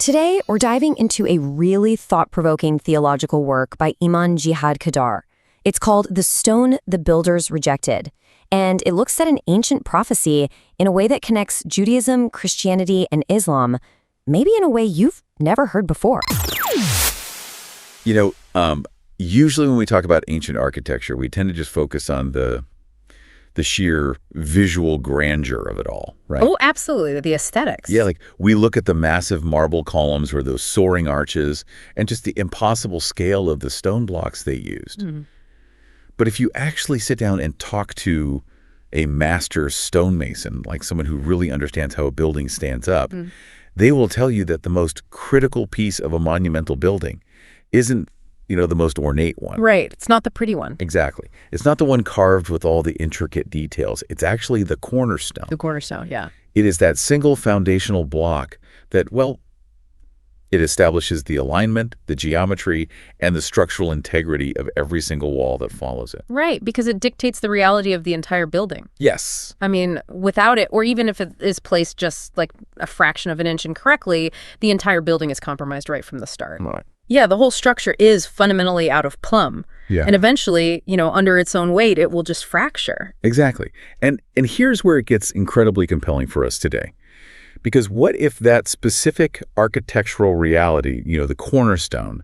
Today, we're diving into a really thought-provoking theological work by Iman Jihad Qadar. It's called The Stone the Builders Rejected, and it looks at an ancient prophecy in a way that connects Judaism, Christianity, and Islam, maybe in a way you've never heard before. Usually when we talk about ancient architecture, we tend to just focus on the sheer visual grandeur of it all, right? Oh, absolutely. The aesthetics. Yeah, like we look at the massive marble columns or those soaring arches and just the impossible scale of the stone blocks they used. Mm. But if you actually sit down and talk to a master stonemason, like someone who really understands how a building stands up, they will tell you that the most critical piece of a monumental building isn't the most ornate one. Right. It's not the pretty one. Exactly. It's not the one carved with all the intricate details. It's actually the cornerstone. The cornerstone, yeah. It is that single foundational block that, it establishes the alignment, the geometry, and the structural integrity of every single wall that follows it. Right, because it dictates the reality of the entire building. Yes. I mean, without it, or even if it is placed just like a fraction of an inch incorrectly, the entire building is compromised right from the start. Right. Yeah, the whole structure is fundamentally out of plumb. Yeah. And eventually, under its own weight, it will just fracture. Exactly. And here's where it gets incredibly compelling for us today. Because what if that specific architectural reality, the cornerstone,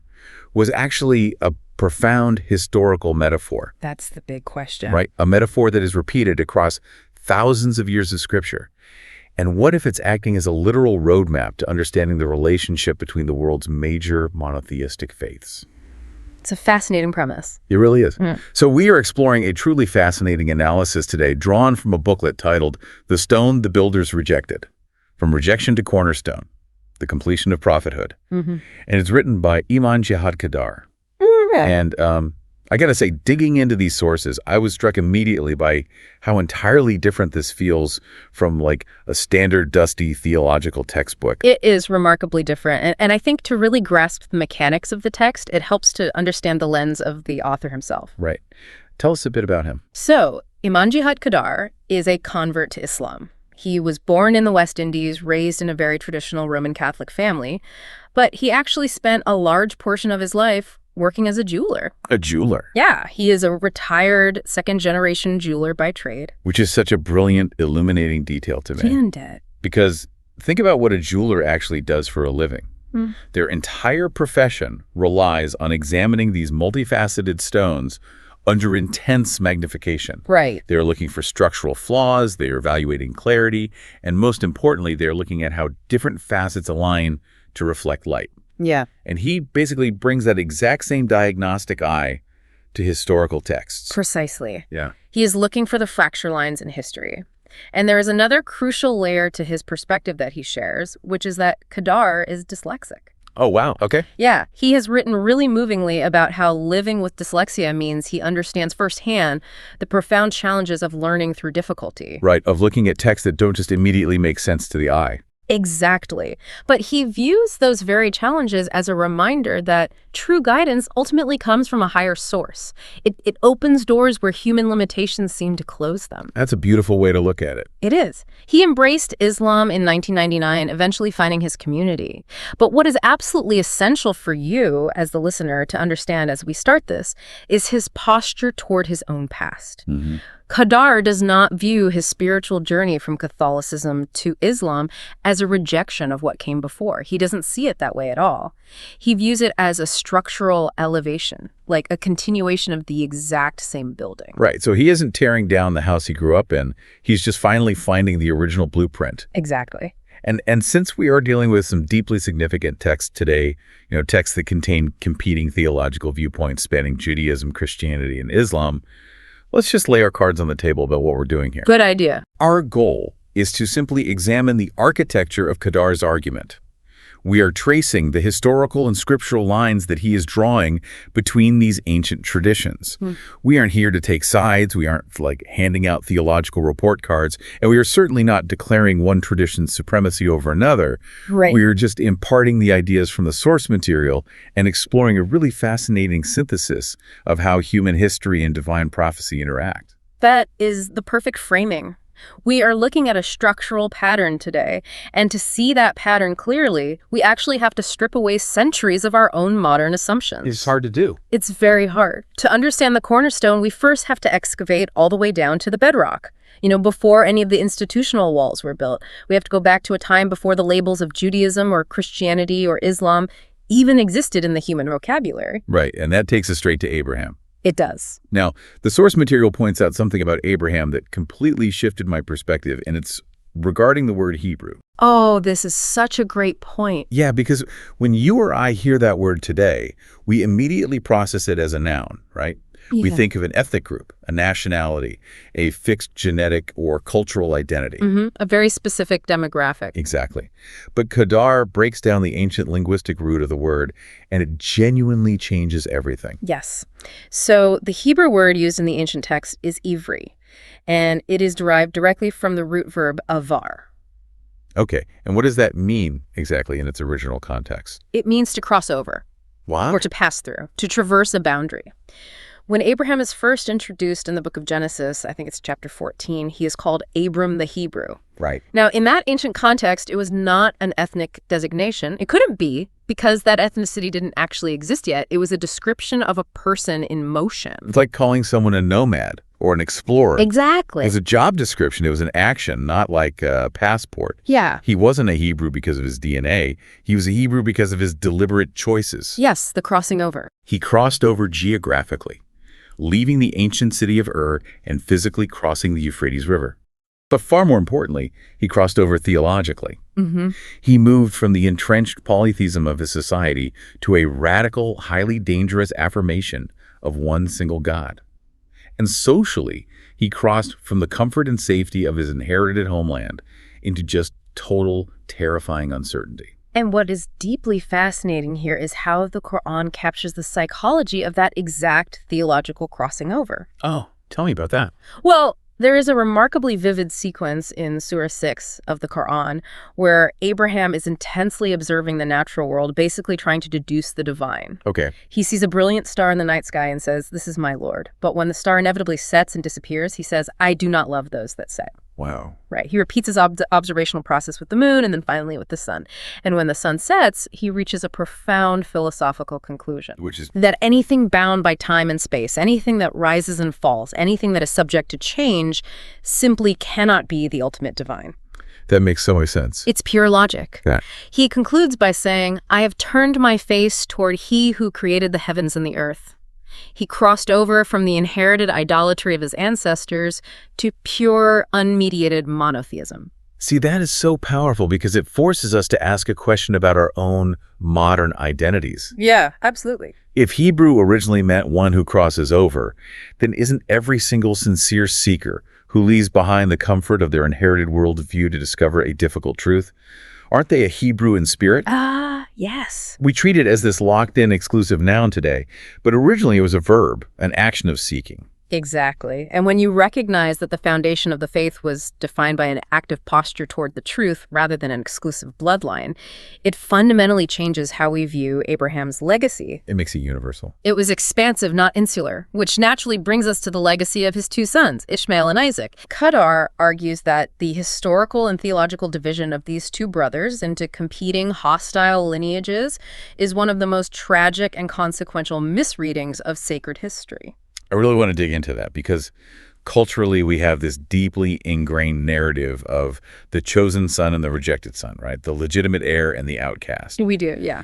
was actually a profound historical metaphor? That's the big question. Right? A metaphor that is repeated across thousands of years of scripture. And what if it's acting as a literal roadmap to understanding the relationship between the world's major monotheistic faiths? It's a fascinating premise. It really is. So we are exploring a truly fascinating analysis today drawn from a booklet titled The Stone the Builders Rejected, From Rejection to Cornerstone, The Completion of Prophethood. And it's written by Iman Jihad Qadar. And I got to say, digging into these sources, I was struck immediately by how entirely different this feels from like a standard dusty theological textbook. It is remarkably different. And I think to really grasp the mechanics of the text, it helps to understand the lens of the author himself. Right. Tell us a bit about him. So, Iman Jihad Qadar is a convert to Islam. He was born in the West Indies, raised in a very traditional Roman Catholic family, but he actually spent a large portion of his life working as a jeweler. A jeweler? Yeah, he is a retired second-generation jeweler by trade. Which is such a brilliant, illuminating detail to me. And it. Because think about what a jeweler actually does for a living. Their entire profession relies on examining these multifaceted stones under intense magnification. Right. They're looking for structural flaws, they're evaluating clarity, and most importantly, they're looking at how different facets align to reflect light. Yeah. And he basically brings that exact same diagnostic eye to historical texts. Precisely. Yeah. He is looking for the fracture lines in history. And there is another crucial layer to his perspective that he shares, which is that Qadar is dyslexic. Oh, wow. Okay. Yeah. He has written really movingly about how living with dyslexia means he understands firsthand the profound challenges of learning through difficulty. Right. Of looking at texts that don't just immediately make sense to the eye. Exactly. But he views those very challenges as a reminder that true guidance ultimately comes from a higher source. It opens doors where human limitations seem to close them. That's a beautiful way to look at it. It is. He embraced Islam in 1999, eventually finding his community. But what is absolutely essential for you as the listener to understand as we start this is his posture toward his own past. Qadar does not view his spiritual journey from Catholicism to Islam as a rejection of what came before. He doesn't see it that way at all. He views it as a structural elevation, like a continuation of the exact same building. Right. So he isn't tearing down the house he grew up in. He's just finally finding the original blueprint. Exactly. And since we are dealing with some deeply significant texts today, texts that contain competing theological viewpoints spanning Judaism, Christianity, and Islam, let's just lay our cards on the table about what we're doing here. Good idea. Our goal is to simply examine the architecture of Qadar's argument. We are tracing the historical and scriptural lines that he is drawing between these ancient traditions. We aren't here to take sides. We aren't like handing out theological report cards. And we are certainly not declaring one tradition's supremacy over another. Right. We are just imparting the ideas from the source material and exploring a really fascinating synthesis of how human history and divine prophecy interact. That is the perfect framing. We are looking at a structural pattern today, and to see that pattern clearly, we actually have to strip away centuries of our own modern assumptions. It's hard to do. It's very hard. To understand the cornerstone, we first have to excavate all the way down to the bedrock. Before any of the institutional walls were built, we have to go back to a time before the labels of Judaism or Christianity or Islam even existed in the human vocabulary. Right, and that takes us straight to Abraham. It does. Now, the source material points out something about Abraham that completely shifted my perspective, and it's regarding the word Hebrew. Oh, this is such a great point. Yeah, because when you or I hear that word today, we immediately process it as a noun, right? Yeah. We think of an ethnic group, a nationality, a fixed genetic or cultural identity. A very specific demographic. Exactly. But Qadar breaks down the ancient linguistic root of the word, and it genuinely changes everything. Yes. So the Hebrew word used in the ancient text is ivri, and it is derived directly from the root verb avar. Okay, and what does that mean exactly in its original context? It means to cross over. What? Or to pass through, to traverse a boundary. When Abraham is first introduced in the book of Genesis, I think it's chapter 14, he is called Abram the Hebrew. Right. Now, in that ancient context, it was not an ethnic designation. It couldn't be, because that ethnicity didn't actually exist yet. It was a description of a person in motion. It's like calling someone a nomad or an explorer. Exactly. As a job description, it was an action, not like a passport. Yeah. He wasn't a Hebrew because of his DNA. He was a Hebrew because of his deliberate choices. Yes, the crossing over. He crossed over geographically, leaving the ancient city of Ur and physically crossing the Euphrates River. But far more importantly, he crossed over theologically. He moved from the entrenched polytheism of his society to a radical, highly dangerous affirmation of one single God. And socially, he crossed from the comfort and safety of his inherited homeland into just total, terrifying uncertainty. And what is deeply fascinating here is how the Qur'an captures the psychology of that exact theological crossing over. Oh, tell me about that. Well, there is a remarkably vivid sequence in Surah 6 of the Qur'an where Abraham is intensely observing the natural world, basically trying to deduce the divine. Okay. He sees a brilliant star in the night sky and says, "This is my Lord." But when the star inevitably sets and disappears, he says, "I do not love those that set." Wow. Right. He repeats his observational process with the moon and then finally with the sun. And when the sun sets, he reaches a profound philosophical conclusion. Which is? That anything bound by time and space, anything that rises and falls, anything that is subject to change, simply cannot be the ultimate divine. That makes so much sense. It's pure logic. Yeah. He concludes by saying, "I have turned my face toward he who created the heavens and the earth." He crossed over from the inherited idolatry of his ancestors to pure, unmediated monotheism. See, that is so powerful because it forces us to ask a question about our own modern identities. Yeah, absolutely. If Hebrew originally meant one who crosses over, then isn't every single sincere seeker who leaves behind the comfort of their inherited worldview to discover a difficult truth, aren't they a Hebrew in spirit? Yes. We treat it as this locked-in exclusive noun today, but originally it was a verb, an action of seeking. Exactly. And when you recognize that the foundation of the faith was defined by an active posture toward the truth rather than an exclusive bloodline, it fundamentally changes how we view Abraham's legacy. It makes it universal. It was expansive, not insular, which naturally brings us to the legacy of his two sons, Ishmael and Isaac. Qadar argues that the historical and theological division of these two brothers into competing hostile lineages is one of the most tragic and consequential misreadings of sacred history. I really want to dig into that because culturally we have this deeply ingrained narrative of the chosen son and the rejected son, right? The legitimate heir and the outcast. We do, yeah.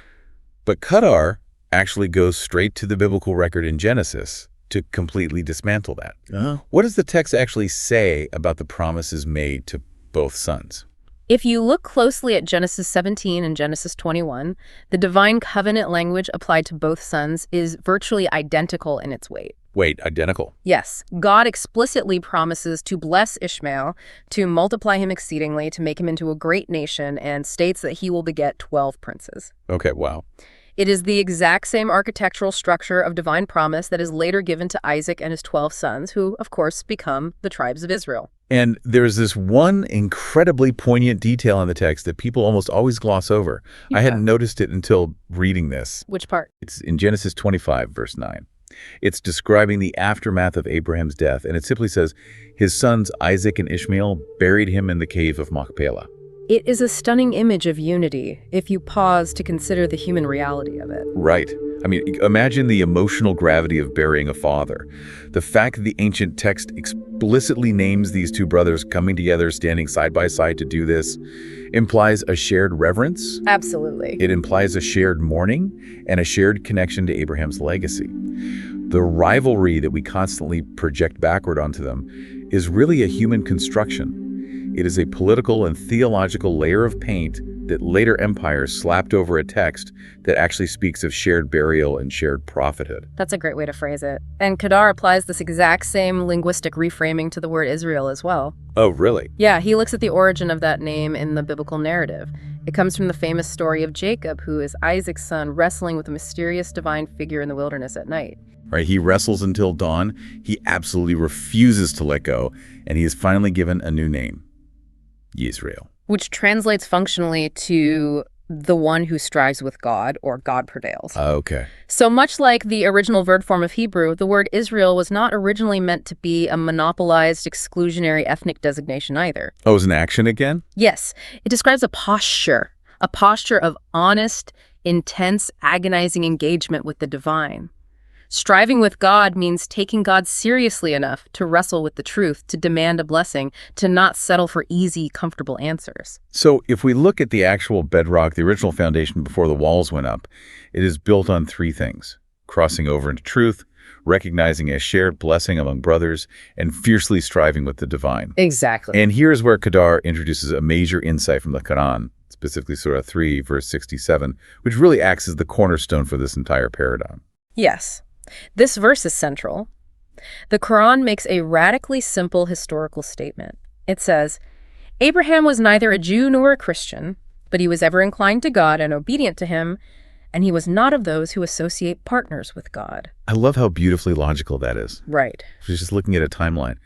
But Qadar actually goes straight to the biblical record in Genesis to completely dismantle that. What does the text actually say about the promises made to both sons? If you look closely at Genesis 17 and Genesis 21, the divine covenant language applied to both sons is virtually identical in its weight. Wait, identical? Yes. God explicitly promises to bless Ishmael, to multiply him exceedingly, to make him into a great nation, and states that he will beget 12 princes. Okay, wow. It is the exact same architectural structure of divine promise that is later given to Isaac and his 12 sons, who, of course, become the tribes of Israel. And there's this one incredibly poignant detail in the text that people almost always gloss over. Yeah. I hadn't noticed it until reading this. Which part? It's in Genesis 25, verse 9. It's describing the aftermath of Abraham's death, and it simply says, his sons Isaac and Ishmael buried him in the cave of Machpelah. It is a stunning image of unity, if you pause to consider the human reality of it. Right. I mean, imagine the emotional gravity of burying a father. The fact that the ancient text explicitly names these two brothers coming together, standing side by side to do this, implies a shared reverence. Absolutely. It implies a shared mourning and a shared connection to Abraham's legacy. The rivalry that we constantly project backward onto them is really a human construction. It is a political and theological layer of paint that later empires slapped over a text that actually speaks of shared burial and shared prophethood. That's a great way to phrase it. And Qadar applies this exact same linguistic reframing to the word Israel as well. Oh, really? Yeah, he looks at the origin of that name in the biblical narrative. It comes from the famous story of Jacob, who is Isaac's son, wrestling with a mysterious divine figure in the wilderness at night. Right, he wrestles until dawn. He absolutely refuses to let go, and he is finally given a new name, Yisrael. Which translates functionally to the one who strives with God, or God prevails. Okay. So much like the original verb form of Hebrew, the word Israel was not originally meant to be a monopolized, exclusionary ethnic designation either. Oh, it was an action again? Yes, it describes a posture of honest, intense, agonizing engagement with the divine. Striving with God means taking God seriously enough to wrestle with the truth, to demand a blessing, to not settle for easy, comfortable answers. So if we look at the actual bedrock, the original foundation before the walls went up, it is built on three things: crossing over into truth, recognizing a shared blessing among brothers, and fiercely striving with the divine. Exactly. And here's where Qadar introduces a major insight from the Qur'an, specifically Surah 3, verse 67, which really acts as the cornerstone for this entire paradigm. Yes. This verse is central. The Quran makes a radically simple historical statement. It says, Abraham was neither a Jew nor a Christian, but he was ever inclined to God and obedient to him, and he was not of those who associate partners with God. I love how beautifully logical that is. Right. Just looking at a timeline.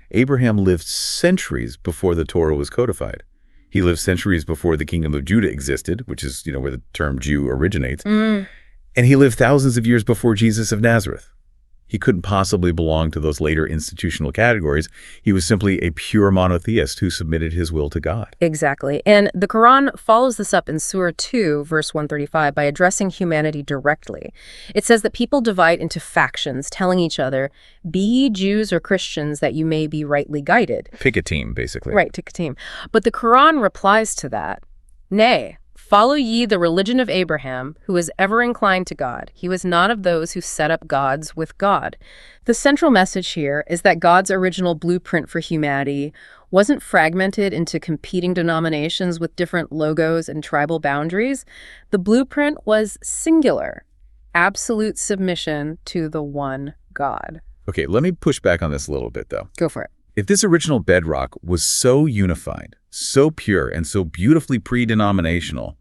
Abraham lived centuries before the Torah was codified. He lived centuries before the kingdom of Judah existed, which is, where the term Jew originates. And he lived thousands of years before Jesus of Nazareth. He couldn't possibly belong to those later institutional categories. He was simply a pure monotheist who submitted his will to God. Exactly. And the Quran follows this up in Surah 2, verse 135, by addressing humanity directly. It says that people divide into factions, telling each other, be ye Jews or Christians, that you may be rightly guided. Pick a team, basically. Right, pick a team. But the Quran replies to that, nay, follow ye the religion of Abraham, who was ever inclined to God. He was not of those who set up gods with God. The central message here is that God's original blueprint for humanity wasn't fragmented into competing denominations with different logos and tribal boundaries. The blueprint was singular, absolute submission to the one God. Okay, let me push back on this a little bit, though. Go for it. If this original bedrock was so unified, so pure, and so beautifully pre-denominational,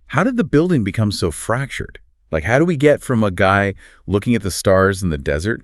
how did the building become so fractured? Like, how do we get from a guy looking at the stars in the desert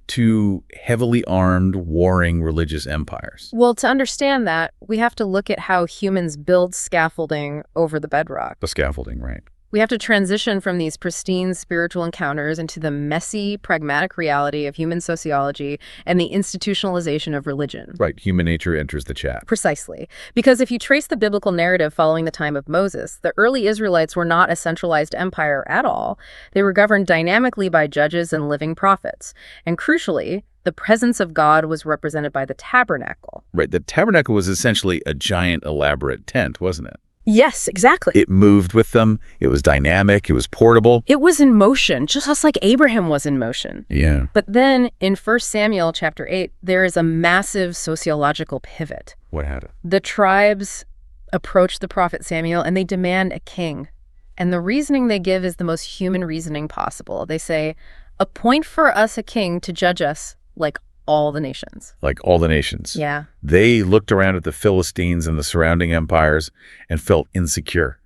to heavily armed, warring religious empires? Well, to understand that, we have to look at how humans build scaffolding over the bedrock. The scaffolding, right? We have to transition from these pristine spiritual encounters into the messy, pragmatic reality of human sociology and the institutionalization of religion. Right. Human nature enters the chat. Precisely. Because if you trace the biblical narrative following the time of Moses, the early Israelites were not a centralized empire at all. They were governed dynamically by judges and living prophets. And crucially, the presence of God was represented by the tabernacle. Right. The tabernacle was essentially a giant, elaborate tent, wasn't it? Yes, exactly. It moved with them. It was dynamic. It was portable. It was in motion, just like Abraham was in motion. Yeah. But then in 1 Samuel chapter 8, there is a massive sociological pivot. What happened? The tribes approach the prophet Samuel and they demand a king. And the reasoning they give is the most human reasoning possible. They say, appoint for us a king to judge us like all the nations. Like all the nations. Yeah. They looked around at the Philistines and the surrounding empires and felt insecure.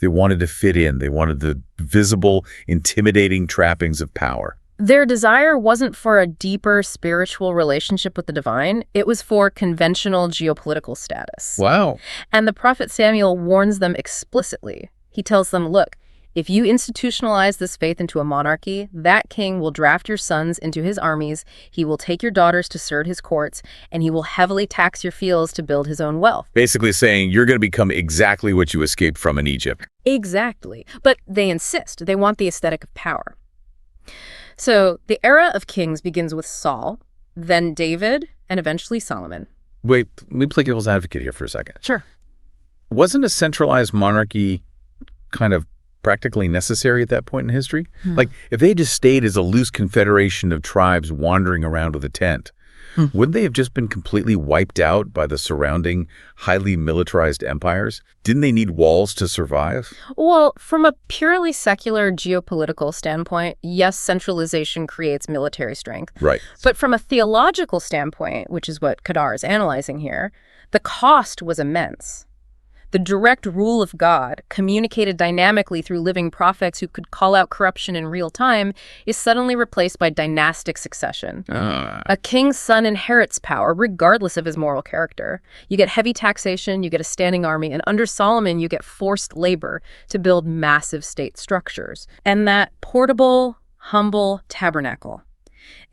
They wanted to fit in. They wanted the visible, intimidating trappings of power. Their desire wasn't for a deeper spiritual relationship with the divine. It was for conventional geopolitical status. Wow. And the prophet Samuel warns them explicitly. He tells them, look, If you institutionalize this faith into a monarchy, that king will draft your sons into his armies, he will take your daughters to serve his courts, and he will heavily tax your fields to build his own wealth. Basically saying you're going to become exactly what you escaped from in Egypt. Exactly. But they insist. They want the aesthetic of power. So the era of kings begins with Saul, then David, and eventually Solomon. Wait, let me play devil's advocate here for a second. Sure. Wasn't a centralized monarchy kind of practically necessary at that point in history? Like, if they just stayed as a loose confederation of tribes wandering around with a tent, wouldn't they have just been completely wiped out by the surrounding highly militarized empires? Didn't they need walls to survive? Well, from a purely secular geopolitical standpoint, yes, centralization creates military strength. Right. But from a theological standpoint, which is what Qadar is analyzing here, the cost was immense. The direct rule of God, communicated dynamically through living prophets who could call out corruption in real time, is suddenly replaced by dynastic succession. A king's son inherits power, regardless of his moral character. You get heavy taxation, you get a standing army, and under Solomon, you get forced labor to build massive state structures. And that portable, humble tabernacle,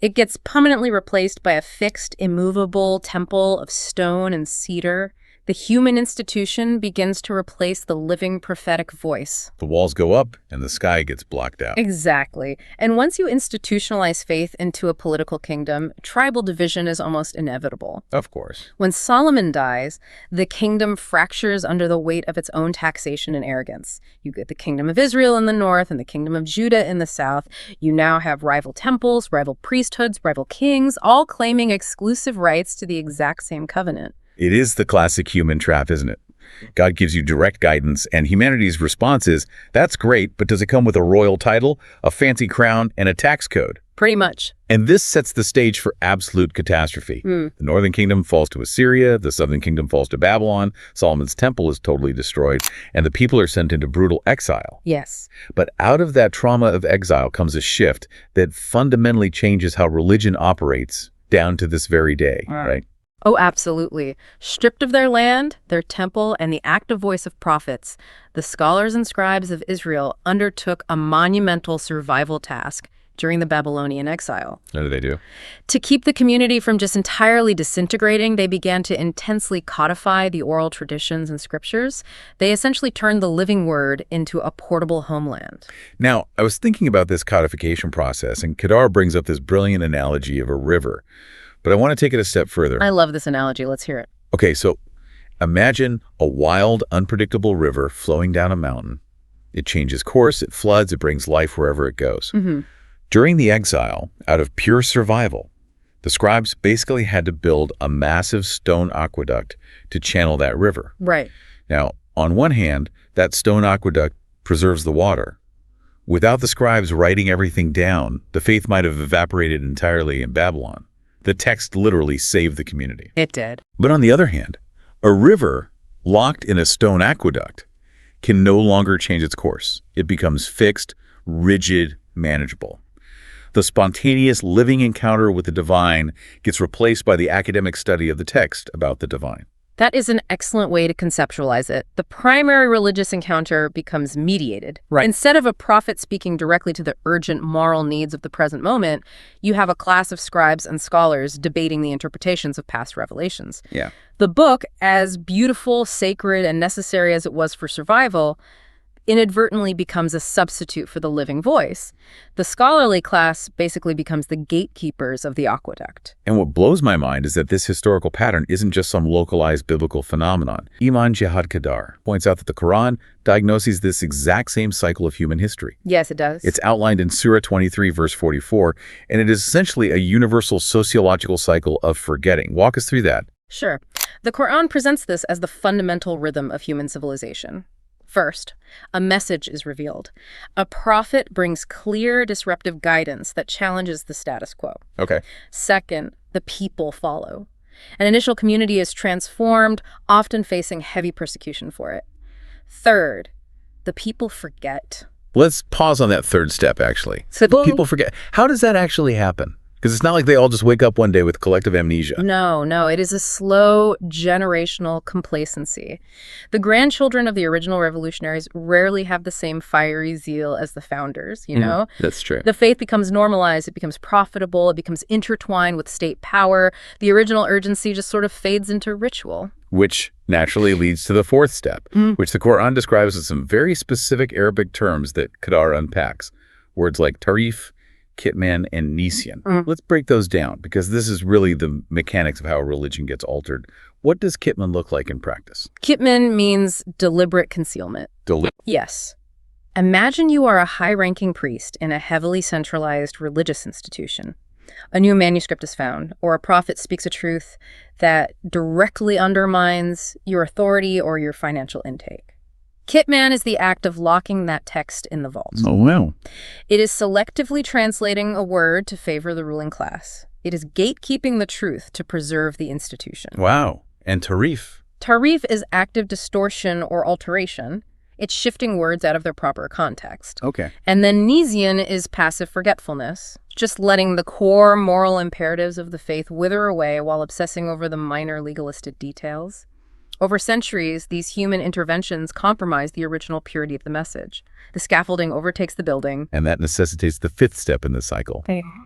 it gets permanently replaced by a fixed, immovable temple of stone and cedar. The human institution begins to replace the living prophetic voice. The walls go up and the sky gets blocked out. Exactly. And once you institutionalize faith into a political kingdom, tribal division is almost inevitable. Of course. When Solomon dies, the kingdom fractures under the weight of its own taxation and arrogance. You get the kingdom of Israel in the north and the kingdom of Judah in the south. You now have rival temples, rival priesthoods, rival kings, all claiming exclusive rights to the exact same covenant. It is the classic human trap, isn't it? God gives you direct guidance, and humanity's response is, that's great, but does it come with a royal title, a fancy crown, and a tax code? Pretty much. And this sets the stage for absolute catastrophe. The northern kingdom falls to Assyria, the southern kingdom falls to Babylon, Solomon's temple is totally destroyed, and the people are sent into brutal exile. Yes. But out of that trauma of exile comes a shift that fundamentally changes how religion operates down to this very day, right? Oh, absolutely. Stripped of their land, their temple, and the active voice of prophets, the scholars and scribes of Israel undertook a monumental survival task during the Babylonian exile. What do they do? To keep the community from just entirely disintegrating, they began to intensely codify the oral traditions and scriptures. They essentially turned the living word into a portable homeland. Now, I was thinking about this codification process, and Qadar brings up this brilliant analogy of a river. But I want to take it a step further. I love this analogy. Let's hear it. Okay, so imagine a wild, unpredictable river flowing down a mountain. It changes course, it floods, it brings life wherever it goes. During the exile, out of pure survival, the scribes basically had to build a massive stone aqueduct to channel that river. Right. Now, on one hand, that stone aqueduct preserves the water. Without the scribes writing everything down, the faith might have evaporated entirely in Babylon. The text literally saved the community. It did. But on the other hand, a river locked in a stone aqueduct can no longer change its course. It becomes fixed, rigid, manageable. The spontaneous living encounter with the divine gets replaced by the academic study of the text about the divine. That is an excellent way to conceptualize it. The primary religious encounter becomes mediated. Right. Instead of a prophet speaking directly to the urgent moral needs of the present moment, you have a class of scribes and scholars debating the interpretations of past revelations. Yeah. The book, as beautiful, sacred, and necessary as it was for survival, inadvertently becomes a substitute for the living voice. The scholarly class basically becomes the gatekeepers of the aqueduct. And what blows my mind is that this historical pattern isn't just some localized biblical phenomenon. Iman Jihad Qadar points out that the Qur'an diagnoses this exact same cycle of human history. Yes, it does. It's outlined in Surah 23, verse 44, and it is essentially a universal sociological cycle of forgetting. Walk us through that. Sure. The Qur'an presents this as the fundamental rhythm of human civilization. First, a message is revealed. A prophet brings clear, disruptive guidance that challenges the status quo. Okay. Second, the people follow. An initial community is transformed, often facing heavy persecution for it. Third, the people forget. Let's pause on that third step, actually. So People forget. How does that actually happen? Because it's not like they all just wake up one day with collective amnesia. No, it is a slow generational complacency. The grandchildren of the original revolutionaries rarely have the same fiery zeal as the founders, you know? That's true. The faith becomes normalized, it becomes profitable, it becomes intertwined with state power. The original urgency just sort of fades into ritual. Which naturally leads to the fourth step, which the Qur'an describes with some very specific Arabic terms that Qadar unpacks. Words like tarif, kitman, and nisyan. Let's break those down, because this is really the mechanics of how a religion gets altered. What does kitman look like in practice? Kitman means deliberate concealment. Yes. Imagine you are a high-ranking priest in a heavily centralized religious institution. A new manuscript is found, or a prophet speaks a truth that directly undermines your authority or your financial intake. Kitman is the act of locking that text in the vault. Oh, wow. It is selectively translating a word to favor the ruling class. It is gatekeeping the truth to preserve the institution. Wow. And tarif? Tarif is active distortion or alteration. It's shifting words out of their proper context. Okay. And then nisyan is passive forgetfulness, just letting the core moral imperatives of the faith wither away while obsessing over the minor legalistic details. Over centuries, these human interventions compromise the original purity of the message. The scaffolding overtakes the building. And that necessitates the fifth step in the cycle.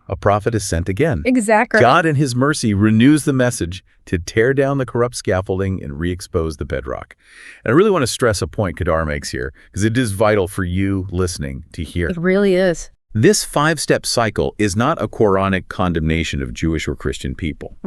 A prophet is sent again. Exactly. God in his mercy renews the message to tear down the corrupt scaffolding and re-expose the bedrock. And I really want to stress a point Qadar makes here, because it is vital for you listening to hear. It really is. This five-step cycle is not a Quranic condemnation of Jewish or Christian people.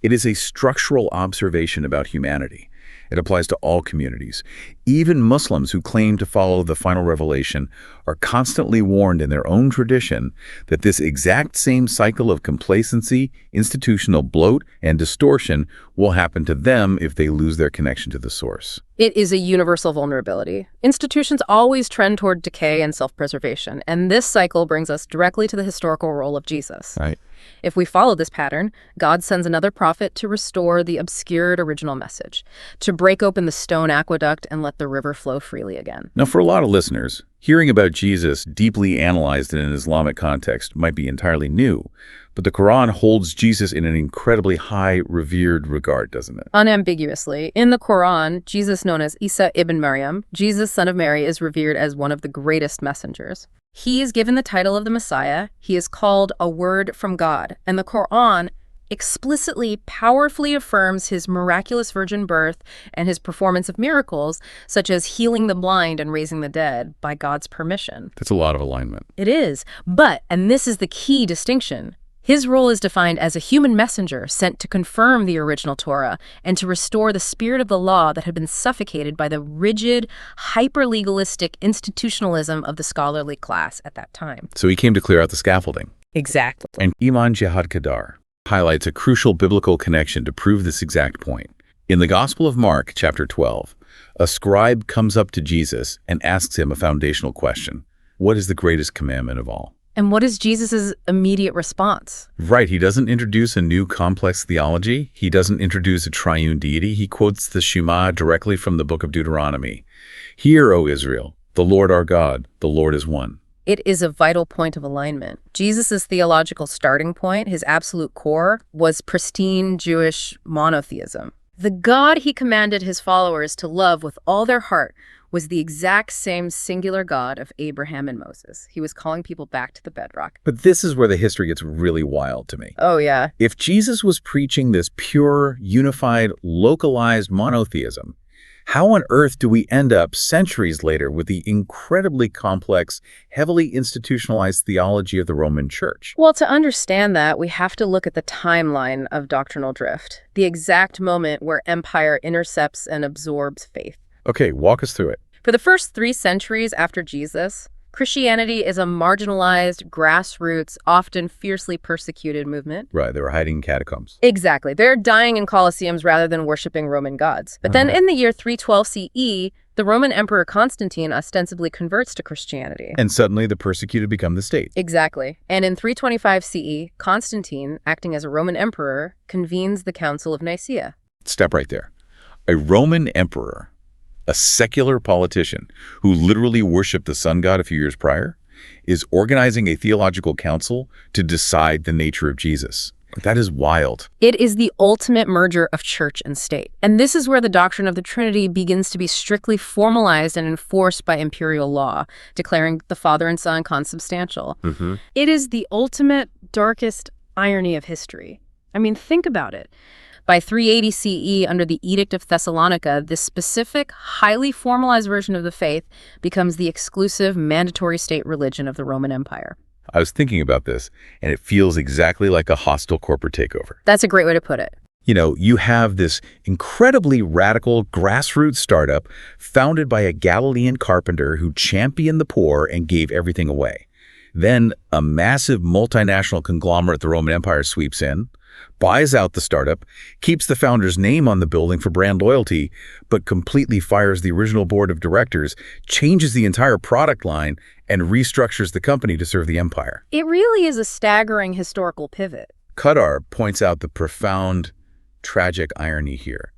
It is a structural observation about humanity. It applies to all communities. Even Muslims who claim to follow the final revelation are constantly warned in their own tradition that this exact same cycle of complacency, institutional bloat, and distortion will happen to them if they lose their connection to the source. It is a universal vulnerability. Institutions always trend toward decay and self-preservation, and this cycle brings us directly to the historical role of Jesus. Right. If we follow this pattern, God sends another prophet to restore the obscured original message, to break open the stone aqueduct and let the river flow freely again. Now, for a lot of listeners, hearing about Jesus deeply analyzed in an Islamic context might be entirely new, but the Quran holds Jesus in an incredibly high, revered regard, doesn't it? Unambiguously. In the Quran, Jesus, known as Isa ibn Maryam, Jesus, son of Mary, is revered as one of the greatest messengers. He is given the title of the Messiah. He is called a word from God, and the Quran explicitly, powerfully affirms his miraculous virgin birth and his performance of miracles, such as healing the blind and raising the dead by God's permission. That's a lot of alignment. It is. But, and this is the key distinction, his role is defined as a human messenger sent to confirm the original Torah and to restore the spirit of the law that had been suffocated by the rigid, hyper-legalistic institutionalism of the scholarly class at that time. So he came to clear out the scaffolding. Exactly. And Iman Jihad Qadar highlights a crucial biblical connection to prove this exact point. In the Gospel of Mark, chapter 12, a scribe comes up to Jesus and asks him a foundational question. What is the greatest commandment of all? And what is Jesus' immediate response? Right, he doesn't introduce a new complex theology. He doesn't introduce a triune deity. He quotes the Shema directly from the book of Deuteronomy. Hear, O Israel, the Lord our God, the Lord is one. It is a vital point of alignment. Jesus' theological starting point, his absolute core, was pristine Jewish monotheism. The God he commanded his followers to love with all their heart was the exact same singular God of Abraham and Moses. He was calling people back to the bedrock. But this is where the history gets really wild to me. Oh, yeah. If Jesus was preaching this pure, unified, localized monotheism, how on earth do we end up centuries later with the incredibly complex, heavily institutionalized theology of the Roman Church? Well, to understand that, we have to look at the timeline of doctrinal drift, the exact moment where empire intercepts and absorbs faith. Okay, walk us through it. For the first 3 centuries after Jesus, Christianity is a marginalized, grassroots, often fiercely persecuted movement. Right, they were hiding in catacombs. Exactly. They're dying in colosseums rather than worshiping Roman gods. But then in the year 312 CE, the Roman Emperor Constantine ostensibly converts to Christianity. And suddenly the persecuted become the state. Exactly. And in 325 CE, Constantine, acting as a Roman emperor, convenes the Council of Nicaea. Step right there. A Roman emperor, a secular politician who literally worshipped the sun god a few years prior, is organizing a theological council to decide the nature of Jesus. That is wild. It is the ultimate merger of church and state. And this is where the doctrine of the Trinity begins to be strictly formalized and enforced by imperial law, declaring the Father and Son consubstantial. It is the ultimate, darkest irony of history. I mean, think about it. By 380 CE, under the Edict of Thessalonica, this specific, highly formalized version of the faith becomes the exclusive, mandatory state religion of the Roman Empire. I was thinking about this, and it feels exactly like a hostile corporate takeover. That's a great way to put it. You know, you have this incredibly radical grassroots startup founded by a Galilean carpenter who championed the poor and gave everything away. Then a massive multinational conglomerate the Roman Empire sweeps in, buys out the startup, keeps the founder's name on the building for brand loyalty, but completely fires the original board of directors, changes the entire product line, and restructures the company to serve the empire. It really is a staggering historical pivot. Qadar points out the profound, tragic irony here.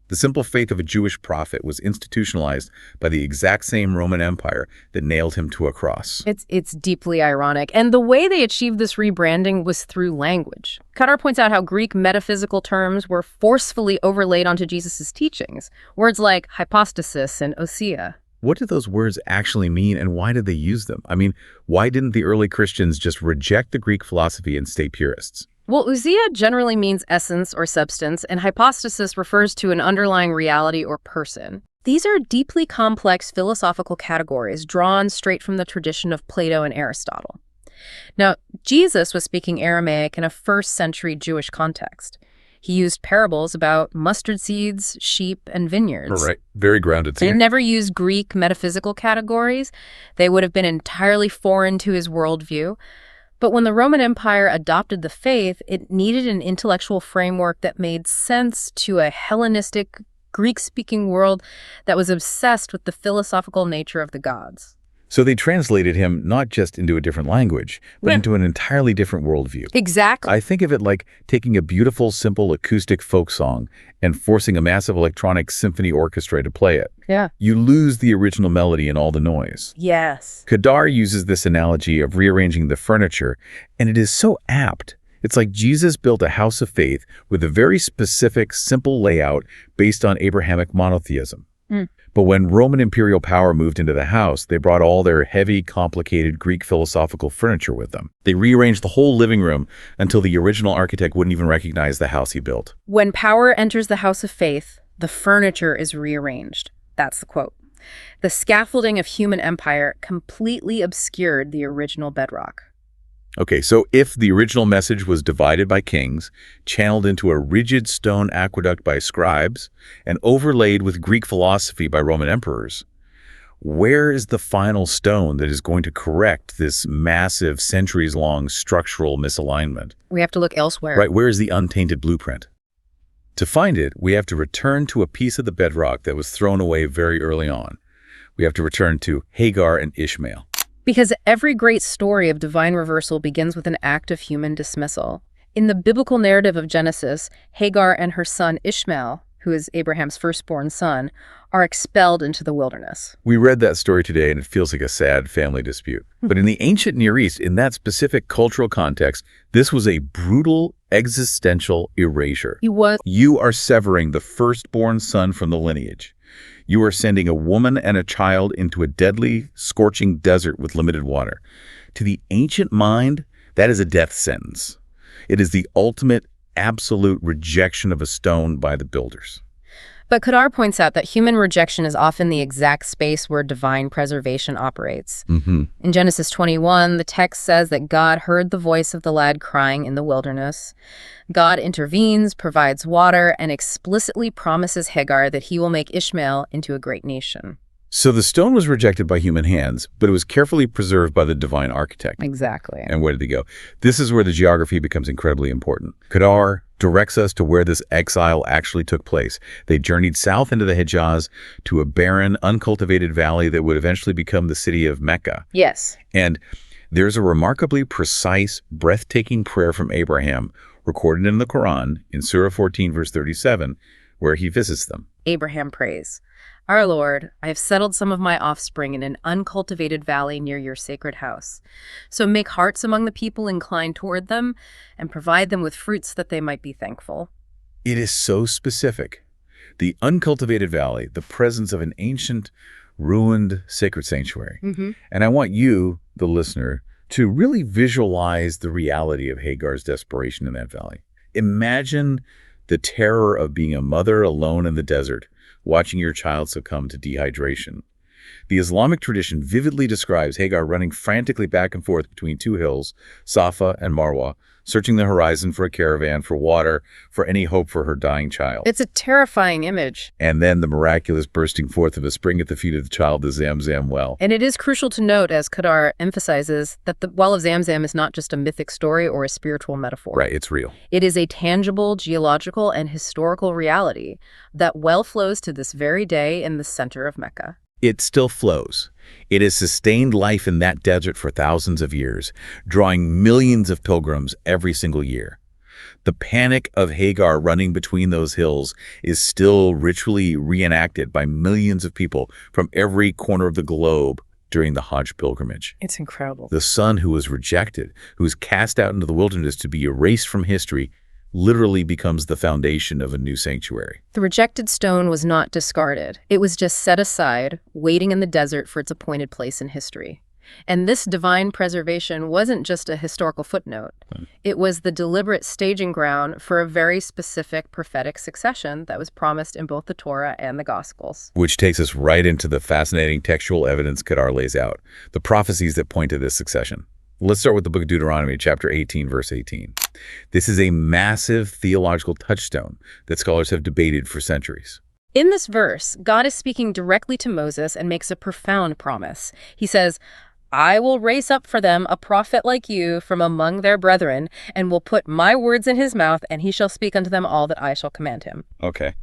The simple faith of a Jewish prophet was institutionalized by the exact same Roman Empire that nailed him to a cross. It's deeply ironic. And the way they achieved this rebranding was through language. Qadar points out how Greek metaphysical terms were forcefully overlaid onto Jesus' teachings. Words like hypostasis and ousia. What did those words actually mean, and why did they use them? I mean, why didn't the early Christians just reject the Greek philosophy and stay purists? Well, ousia generally means essence or substance, and hypostasis refers to an underlying reality or person. These are deeply complex philosophical categories drawn straight from the tradition of Plato and Aristotle. Now, Jesus was speaking Aramaic in a first-century Jewish context. He used parables about mustard seeds, sheep, and vineyards. Right. Very grounded. He never used Greek metaphysical categories. They would have been entirely foreign to his worldview. But when the Roman Empire adopted the faith, it needed an intellectual framework that made sense to a Hellenistic, Greek-speaking world that was obsessed with the philosophical nature of the gods. So they translated him not just into a different language, but into an entirely different worldview. Exactly. I think of it like taking a beautiful, simple acoustic folk song and forcing a massive electronic symphony orchestra to play it. Yeah. You lose the original melody and all the noise. Yes. Qadar uses this analogy of rearranging the furniture, and it is so apt. It's like Jesus built a house of faith with a very specific, simple layout based on Abrahamic monotheism. But when Roman imperial power moved into the house, they brought all their heavy, complicated Greek philosophical furniture with them. They rearranged the whole living room until the original architect wouldn't even recognize the house he built. When power enters the house of faith, the furniture is rearranged. That's the quote. The scaffolding of human empire completely obscured the original bedrock. Okay, so if the original message was divided by kings, channeled into a rigid stone aqueduct by scribes, and overlaid with Greek philosophy by Roman emperors, where is the final stone that is going to correct this massive, centuries-long structural misalignment? We have to look elsewhere. Right, where is the untainted blueprint? To find it, we have to return to a piece of the bedrock that was thrown away very early on. We have to return to Hagar and Ishmael. Because every great story of divine reversal begins with an act of human dismissal. In the biblical narrative of Genesis, Hagar and her son Ishmael, who is Abraham's firstborn son, are expelled into the wilderness. We read that story today, and it feels like a sad family dispute. But in the ancient Near East, in that specific cultural context, this was a brutal existential erasure. You are severing the firstborn son from the lineage. You are sending a woman and a child into a deadly, scorching desert with limited water. To the ancient mind, that is a death sentence. It is the ultimate, absolute rejection of a stone by the builders. But Qadar points out that human rejection is often the exact space where divine preservation operates. In Genesis 21, the text says that God heard the voice of the lad crying in the wilderness. God intervenes, provides water, and explicitly promises Hagar that he will make Ishmael into a great nation. So the stone was rejected by human hands, but it was carefully preserved by the divine architect. Exactly. And where did they go? This is where the geography becomes incredibly important. Qadar directs us to where this exile actually took place. They journeyed south into the Hejaz to a barren, uncultivated valley that would eventually become the city of Mecca. Yes. And there's a remarkably precise, breathtaking prayer from Abraham recorded in the Qur'an in Surah 14, verse 37, where he visits them. Abraham prays, "Our Lord, I have settled some of my offspring in an uncultivated valley near your sacred house. So make hearts among the people inclined toward them, and provide them with fruits that they might be thankful." It is so specific. The uncultivated valley, the presence of an ancient, ruined sacred sanctuary. And I want you, the listener, to really visualize the reality of Hagar's desperation in that valley. Imagine the terror of being a mother alone in the desert, watching your child succumb to dehydration. The Islamic tradition vividly describes Hagar running frantically back and forth between two hills, Safa and Marwa, searching the horizon for a caravan, for water, for any hope for her dying child. It's a terrifying image. And then the miraculous bursting forth of a spring at the feet of the child, the Zamzam well. And it is crucial to note, as Qadar emphasizes, that the well of Zamzam is not just a mythic story or a spiritual metaphor. Right, it's real. It is a tangible, geological, and historical reality. That well flows to this very day in the center of Mecca. It still flows. It has sustained life in that desert for thousands of years, drawing millions of pilgrims every single year. The panic of Hagar running between those hills is still ritually reenacted by millions of people from every corner of the globe during the Hajj pilgrimage. It's incredible. The son who was rejected, who was cast out into the wilderness to be erased from history, literally becomes the foundation of a new sanctuary. The rejected stone was not discarded. It was just set aside, waiting in the desert for its appointed place in history. And this divine preservation wasn't just a historical footnote. It was the deliberate staging ground for a very specific prophetic succession that was promised in both the Torah and the Gospels. Which takes us right into the fascinating textual evidence Qadar lays out, the prophecies that point to this succession. Let's start with the book of Deuteronomy, chapter 18, verse 18. This is a massive theological touchstone that scholars have debated for centuries. In this verse, God is speaking directly to Moses and makes a profound promise. He says, "I will raise up for them a prophet like you from among their brethren, and will put my words in his mouth, and he shall speak unto them all that I shall command him." Okay.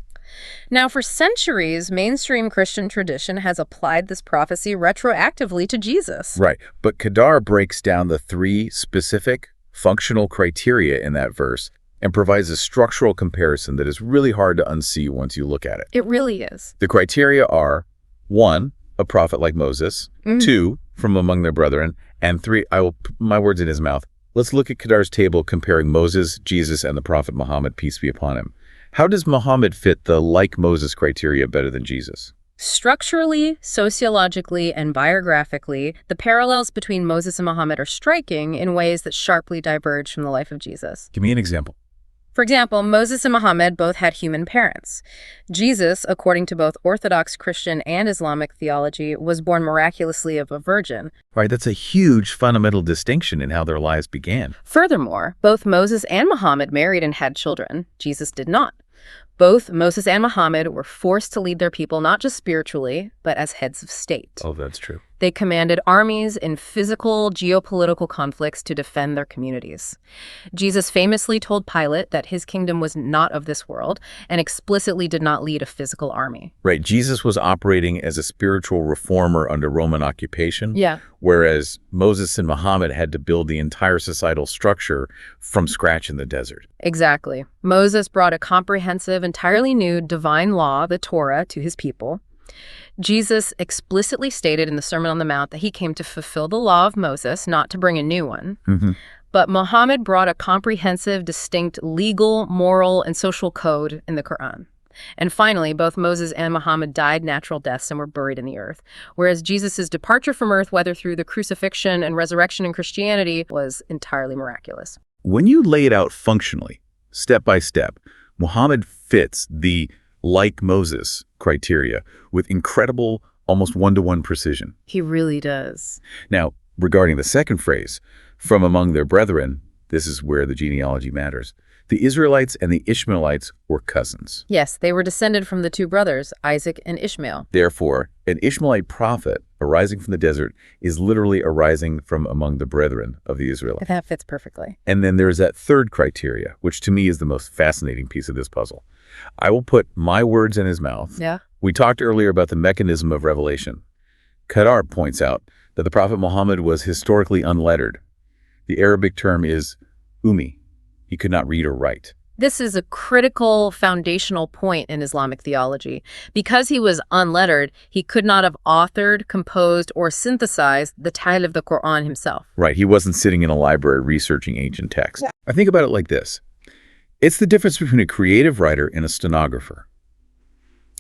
Now, for centuries, mainstream Christian tradition has applied this prophecy retroactively to Jesus. Right. But Qadar breaks down the three specific functional criteria in that verse and provides a structural comparison that is really hard to unsee once you look at it. It really is. The criteria are 1, a prophet like Moses, 2, from among their brethren, and 3, I will put my words in his mouth. Let's look at Qadar's table comparing Moses, Jesus, and the prophet Muhammad, peace be upon him. How does Muhammad fit the like Moses criteria better than Jesus? Structurally, sociologically, and biographically, the parallels between Moses and Muhammad are striking in ways that sharply diverge from the life of Jesus. Give me an example. For example, Moses and Muhammad both had human parents. Jesus, according to both Orthodox Christian and Islamic theology, was born miraculously of a virgin. Right, that's a huge fundamental distinction in how their lives began. Furthermore, both Moses and Muhammad married and had children. Jesus did not. Both Moses and Muhammad were forced to lead their people not just spiritually, but as heads of state. Oh, that's true. They commanded armies in physical, geopolitical conflicts to defend their communities. Jesus famously told Pilate that his kingdom was not of this world and explicitly did not lead a physical army. Right, Jesus was operating as a spiritual reformer under Roman occupation, whereas Moses and Muhammad had to build the entire societal structure from scratch in the desert. Exactly. Moses brought a comprehensive, entirely new divine law, the Torah, to his people. Jesus explicitly stated in the Sermon on the Mount that he came to fulfill the law of Moses, not to bring a new one. But Muhammad brought a comprehensive, distinct legal, moral, and social code in the Qur'an. And finally, both Moses and Muhammad died natural deaths and were buried in the earth, whereas Jesus' departure from earth, whether through the crucifixion and resurrection in Christianity, was entirely miraculous. When you lay it out functionally, step by step, Muhammad fits the like Moses criteria with incredible, almost one-to-one precision. He really does. Now, regarding the second phrase, from among their brethren, this is where the genealogy matters. The Israelites and the Ishmaelites were cousins. Yes, they were descended from the two brothers, Isaac and Ishmael. Therefore, an Ishmaelite prophet arising from the desert is literally arising from among the brethren of the Israelites. That fits perfectly. And then there's that third criteria, which to me is the most fascinating piece of this puzzle. I will put my words in his mouth. Yeah. We talked earlier about the mechanism of revelation. Qadar points out that the Prophet Muhammad was historically unlettered. The Arabic term is ummi. He could not read or write. This is a critical foundational point in Islamic theology. Because he was unlettered, he could not have authored, composed, or synthesized the title of the Qur'an himself. Right, he wasn't sitting in a library researching ancient texts. I think about it like this. It's the difference between a creative writer and a stenographer.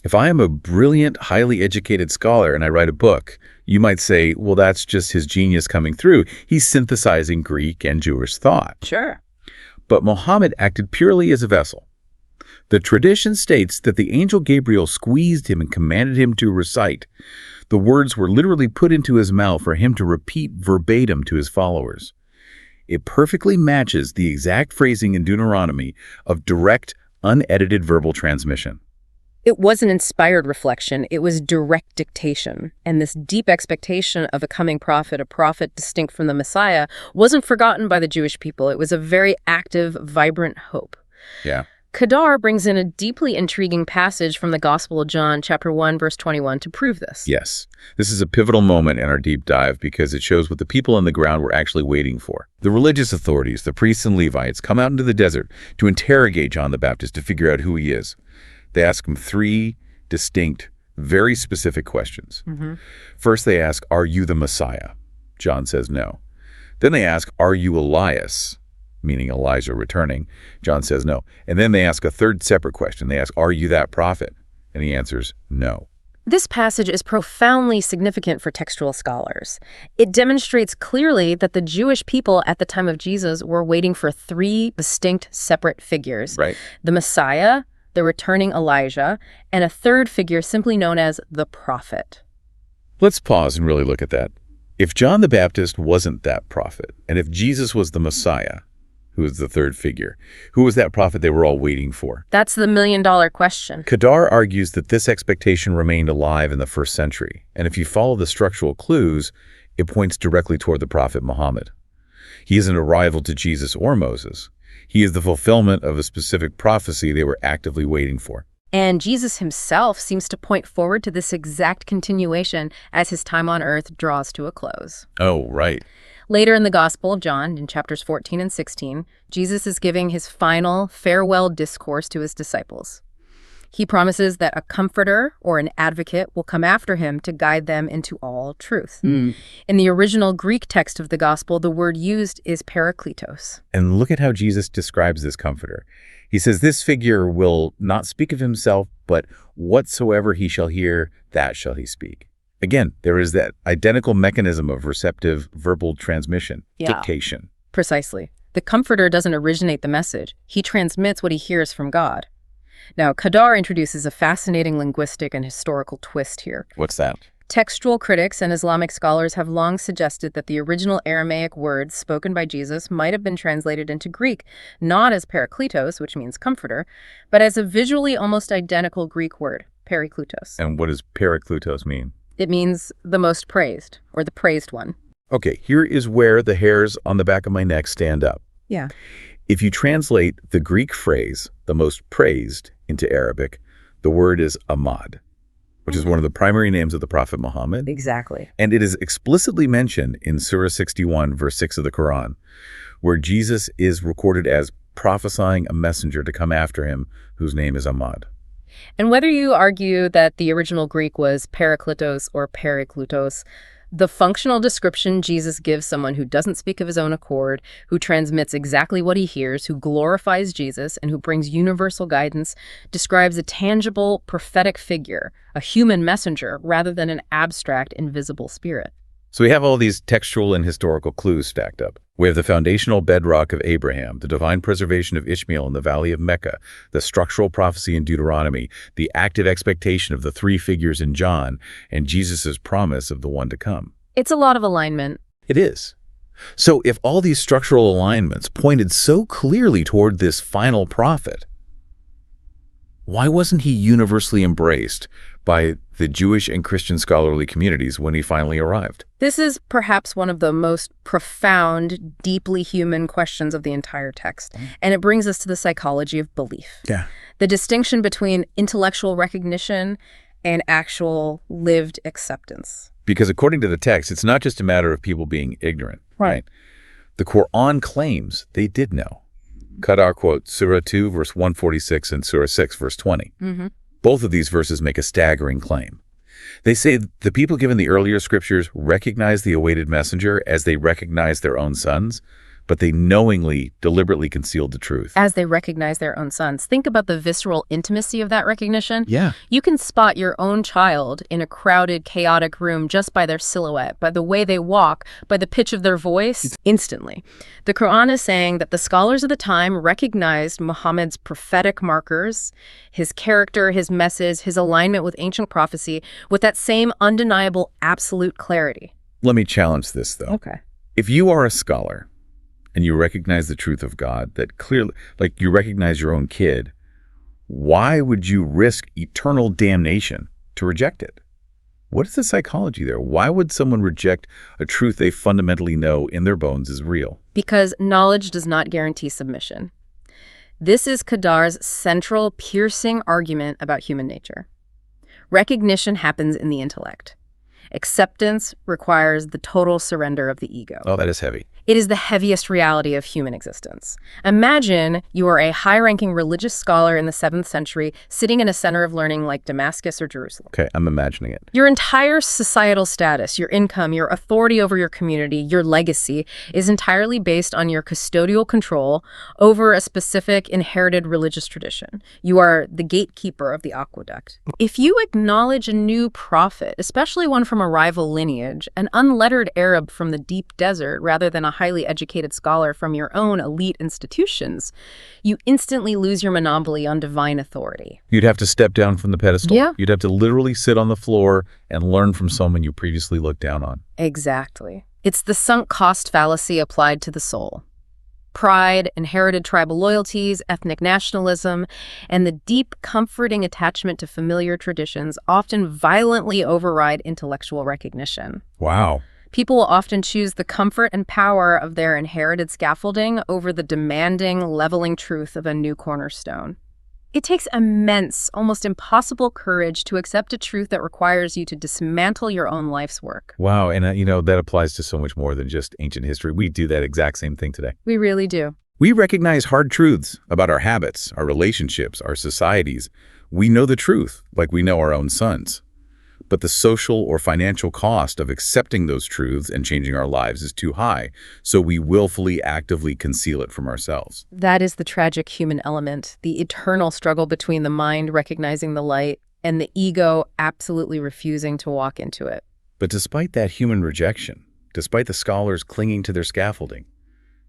If I am a brilliant, highly educated scholar and I write a book, you might say, well, that's just his genius coming through. He's synthesizing Greek and Jewish thought. Sure. But Muhammad acted purely as a vessel. The tradition states that the angel Gabriel squeezed him and commanded him to recite. The words were literally put into his mouth for him to repeat verbatim to his followers. It perfectly matches the exact phrasing in Deuteronomy of direct, unedited verbal transmission. It wasn't inspired reflection, it was direct dictation. And this deep expectation of a coming prophet, a prophet distinct from the Messiah, wasn't forgotten by the Jewish people. It was a very active, vibrant hope. Yeah. Qadar brings in a deeply intriguing passage from the Gospel of John, chapter 1, verse 21, to prove this. Yes. This is a pivotal moment in our deep dive because it shows what the people on the ground were actually waiting for. The religious authorities, the priests and Levites, come out into the desert to interrogate John the Baptist to figure out who he is. They ask him three distinct, very specific questions. First, they ask, are you the Messiah? John says no. Then they ask, are you Elias? Meaning Elijah returning. John says no. And then they ask a third separate question. They ask, are you that prophet? And he answers no. This passage is profoundly significant for textual scholars. It demonstrates clearly that the Jewish people at the time of Jesus were waiting for three distinct, separate figures. Right. The Messiah, the returning Elijah, and a third figure simply known as the prophet. Let's pause and really look at that. If John the Baptist wasn't that prophet, and if Jesus was the Messiah, who is the third figure, who was that prophet they were all waiting for? That's the million-dollar question. Qadar argues that this expectation remained alive in the first century, and if you follow the structural clues, it points directly toward the prophet Muhammad. He isn't a rival to Jesus or Moses. He is the fulfillment of a specific prophecy they were actively waiting for. And Jesus himself seems to point forward to this exact continuation as his time on earth draws to a close. Oh, right. Later in the Gospel of John, in chapters 14 and 16, Jesus is giving his final farewell discourse to his disciples. He promises that a comforter or an advocate will come after him to guide them into all truth. In the original Greek text of the Gospel, the word used is parakletos. And look at how Jesus describes this comforter. He says, this figure will not speak of himself, but whatsoever he shall hear, that shall he speak. Again, there is that identical mechanism of receptive verbal transmission, dictation. Precisely. The comforter doesn't originate the message. He transmits what he hears from God. Now, Qadar introduces a fascinating linguistic and historical twist here. What's that? Textual critics and Islamic scholars have long suggested that the original Aramaic words spoken by Jesus might have been translated into Greek, not as parakletos, which means comforter, but as a visually almost identical Greek word, parakletos. And what does parakletos mean? It means the most praised, or the praised one. Okay, here is where the hairs on the back of my neck stand up. Yeah. If you translate the Greek phrase, the most praised, into Arabic, the word is Ahmad, which is one of the primary names of the Prophet Muhammad. Exactly. And it is explicitly mentioned in Surah 61, verse 6 of the Qur'an, where Jesus is recorded as prophesying a messenger to come after him, whose name is Ahmad. And whether you argue that the original Greek was parakletos or paraklutos, the functional description Jesus gives someone who doesn't speak of his own accord, who transmits exactly what he hears, who glorifies Jesus, and who brings universal guidance, describes a tangible, prophetic figure, a human messenger, rather than an abstract, invisible spirit. So we have all these textual and historical clues stacked up. We have the foundational bedrock of Abraham, the divine preservation of Ishmael in the valley of Mecca, the structural prophecy in Deuteronomy, the active expectation of the three figures in John, and Jesus' promise of the one to come. It's a lot of alignment. It is. So if all these structural alignments pointed so clearly toward this final prophet, why wasn't he universally embraced by the Jewish and Christian scholarly communities when he finally arrived? This is perhaps one of the most profound, deeply human questions of the entire text. And it brings us to the psychology of belief. Yeah. The distinction between intellectual recognition and actual lived acceptance. Because according to the text, it's not just a matter of people being ignorant, right? The Qur'an claims they did know. Qadar quotes Surah 2, verse 146, and Surah 6, verse 20. Both of these verses make a staggering claim. They say the people given the earlier scriptures recognize the awaited messenger as they recognize their own sons, but they knowingly, deliberately concealed the truth. As they recognize their own sons. Think about the visceral intimacy of that recognition. Yeah. You can spot your own child in a crowded, chaotic room just by their silhouette, by the way they walk, by the pitch of their voice, instantly. The Qur'an is saying that the scholars of the time recognized Muhammad's prophetic markers, his character, his message, his alignment with ancient prophecy, with that same undeniable absolute clarity. Let me challenge this, though. Okay. If you are a scholar, and you recognize the truth of God, that clearly, like you recognize your own kid, why would you risk eternal damnation to reject it? What is the psychology there? Why would someone reject a truth they fundamentally know in their bones is real? Because knowledge does not guarantee submission. This is Qadar's central, piercing argument about human nature. Recognition happens in the intellect. Acceptance requires the total surrender of the ego. Oh, that is heavy. It is the heaviest reality of human existence. Imagine you are a high-ranking religious scholar in the 7th century sitting in a center of learning like Damascus or Jerusalem. Okay, I'm imagining it. Your entire societal status, your income, your authority over your community, your legacy is entirely based on your custodial control over a specific inherited religious tradition. You are the gatekeeper of the aqueduct. If you acknowledge a new prophet, especially one from a rival lineage, an unlettered Arab from the deep desert rather than a highly educated scholar from your own elite institutions, you instantly lose your monopoly on divine authority. You'd have to step down from the pedestal. Yeah. You'd have to literally sit on the floor and learn from someone you previously looked down on. Exactly. It's the sunk cost fallacy applied to the soul. Pride, inherited tribal loyalties, ethnic nationalism, and the deep, comforting attachment to familiar traditions often violently override intellectual recognition. Wow. People will often choose the comfort and power of their inherited scaffolding over the demanding, leveling truth of a new cornerstone. It takes immense, almost impossible courage to accept a truth that requires you to dismantle your own life's work. Wow, and that applies to so much more than just ancient history. We do that exact same thing today. We really do. We recognize hard truths about our habits, our relationships, our societies. We know the truth, like we know our own sons. But the social or financial cost of accepting those truths and changing our lives is too high, so we willfully, actively conceal it from ourselves. That is the tragic human element, the eternal struggle between the mind recognizing the light and the ego absolutely refusing to walk into it. But despite that human rejection, despite the scholars clinging to their scaffolding,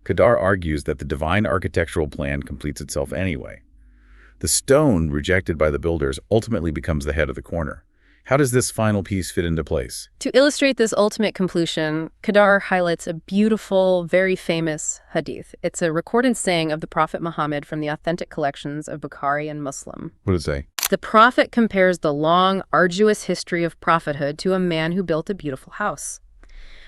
Qadar argues that the divine architectural plan completes itself anyway. The stone rejected by the builders ultimately becomes the head of the corner. How does this final piece fit into place? To illustrate this ultimate conclusion, Qadar highlights a beautiful, very famous hadith. It's a recorded saying of the Prophet Muhammad from the authentic collections of Bukhari and Muslim. What does it say? The Prophet compares the long, arduous history of prophethood to a man who built a beautiful house.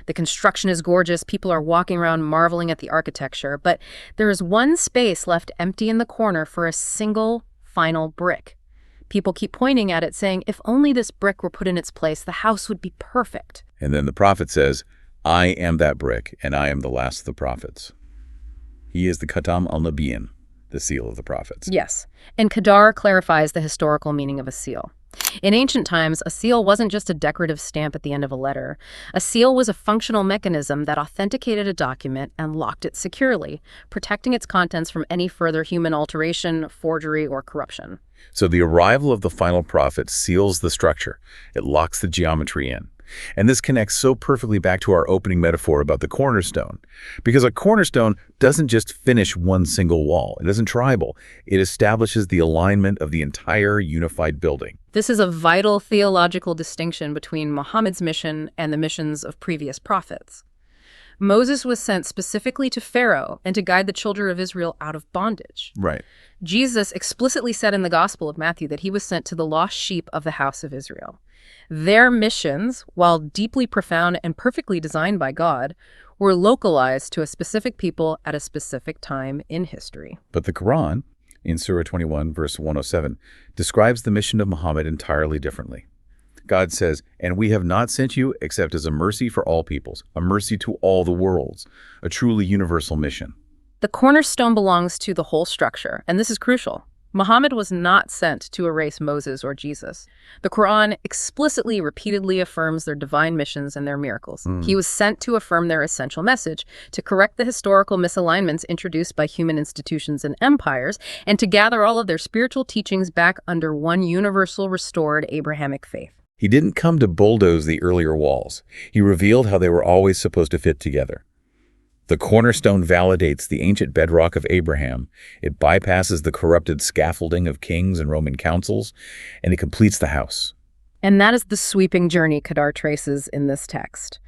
The construction is gorgeous, people are walking around marveling at the architecture, but there is one space left empty in the corner for a single, final brick. People keep pointing at it, saying, if only this brick were put in its place, the house would be perfect. And then the prophet says, I am that brick, and I am the last of the prophets. He is the Khatam al-Nabiyyin, the seal of the prophets. Yes, and Qadar clarifies the historical meaning of a seal. In ancient times, a seal wasn't just a decorative stamp at the end of a letter. A seal was a functional mechanism that authenticated a document and locked it securely, protecting its contents from any further human alteration, forgery, or corruption. So the arrival of the final prophet seals the structure. It locks the geometry in. And this connects so perfectly back to our opening metaphor about the cornerstone. Because a cornerstone doesn't just finish one single wall. It isn't tribal. It establishes the alignment of the entire unified building. This is a vital theological distinction between Muhammad's mission and the missions of previous prophets. Moses was sent specifically to Pharaoh and to guide the children of Israel out of bondage. Right. Jesus explicitly said in the Gospel of Matthew that he was sent to the lost sheep of the house of Israel. Their missions, while deeply profound and perfectly designed by God, were localized to a specific people at a specific time in history. But the Quran, in Surah 21, verse 107, describes the mission of Muhammad entirely differently. God says, and we have not sent you except as a mercy for all peoples, a mercy to all the worlds, a truly universal mission. The cornerstone belongs to the whole structure, and this is crucial. Muhammad was not sent to erase Moses or Jesus. The Qur'an explicitly, repeatedly affirms their divine missions and their miracles. He was sent to affirm their essential message, to correct the historical misalignments introduced by human institutions and empires, and to gather all of their spiritual teachings back under one universal, restored Abrahamic faith. He didn't come to bulldoze the earlier walls. He revealed how they were always supposed to fit together. The cornerstone validates the ancient bedrock of Abraham. It bypasses the corrupted scaffolding of kings and Roman councils, and it completes the house. And that is the sweeping journey Qadar traces in this text.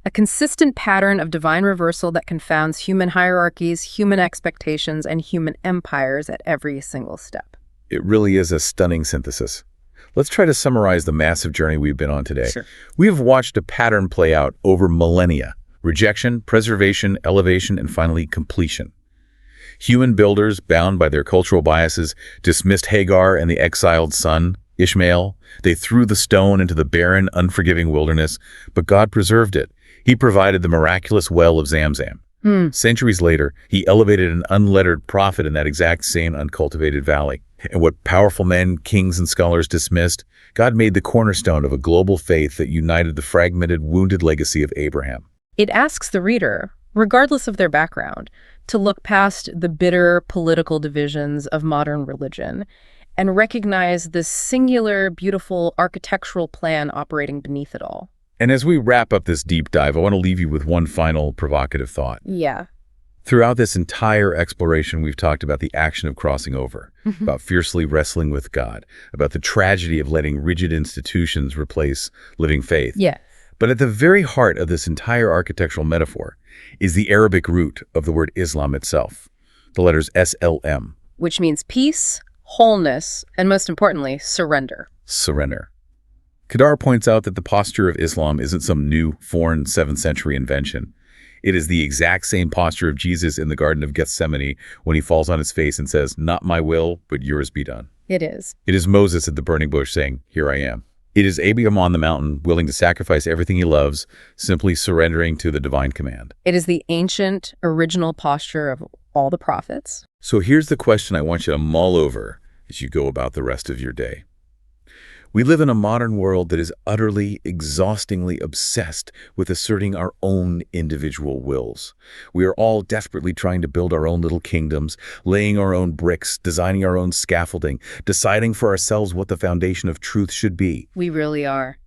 A consistent pattern of divine reversal that confounds human hierarchies, human expectations, and human empires at every single step. It really is a stunning synthesis. Let's try to summarize the massive journey we've been on today. Sure. We have watched a pattern play out over millennia. Rejection, preservation, elevation, and finally completion. Human builders, bound by their cultural biases, dismissed Hagar and the exiled son, Ishmael. They threw the stone into the barren, unforgiving wilderness, but God preserved it. He provided the miraculous well of Zamzam. Centuries later, he elevated an unlettered prophet in that exact same uncultivated valley. And what powerful men, kings, and scholars dismissed, God made the cornerstone of a global faith that united the fragmented, wounded legacy of Abraham. It asks the reader, regardless of their background, to look past the bitter political divisions of modern religion and recognize this singular, beautiful architectural plan operating beneath it all. And as we wrap up this deep dive, I want to leave you with one final provocative thought. Yeah. Throughout this entire exploration, we've talked about the action of crossing over, about fiercely wrestling with God, about the tragedy of letting rigid institutions replace living faith. Yeah. But at the very heart of this entire architectural metaphor is the Arabic root of the word Islam itself, the letters SLM. Which means peace, wholeness, and most importantly, surrender. Surrender. Qadar points out that the posture of Islam isn't some new, foreign 7th century invention. It is the exact same posture of Jesus in the Garden of Gethsemane when he falls on his face and says, "Not my will, but yours be done." It is. It is Moses at the burning bush saying, "Here I am." It is Abraham on the mountain, willing to sacrifice everything he loves, simply surrendering to the divine command. It is the ancient, original posture of all the prophets. So here's the question I want you to mull over as you go about the rest of your day. We live in a modern world that is utterly, exhaustingly obsessed with asserting our own individual wills. We are all desperately trying to build our own little kingdoms, laying our own bricks, designing our own scaffolding, deciding for ourselves what the foundation of truth should be. We really are.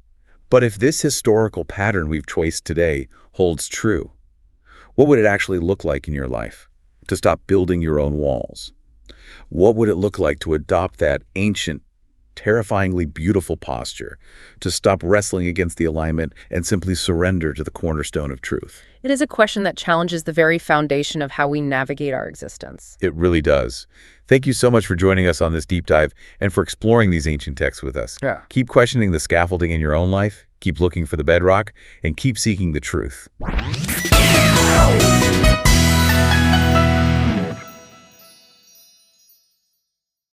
But if this historical pattern we've traced today holds true, what would it actually look like in your life to stop building your own walls? What would it look like to adopt that ancient, terrifyingly beautiful posture, to stop wrestling against the alignment and simply surrender to the cornerstone of truth? It is a question that challenges the very foundation of how we navigate our existence. It really does. Thank you so much for joining us on this deep dive and for exploring these ancient texts with us. Yeah. Keep questioning the scaffolding in your own life, keep looking for the bedrock, and keep seeking the truth.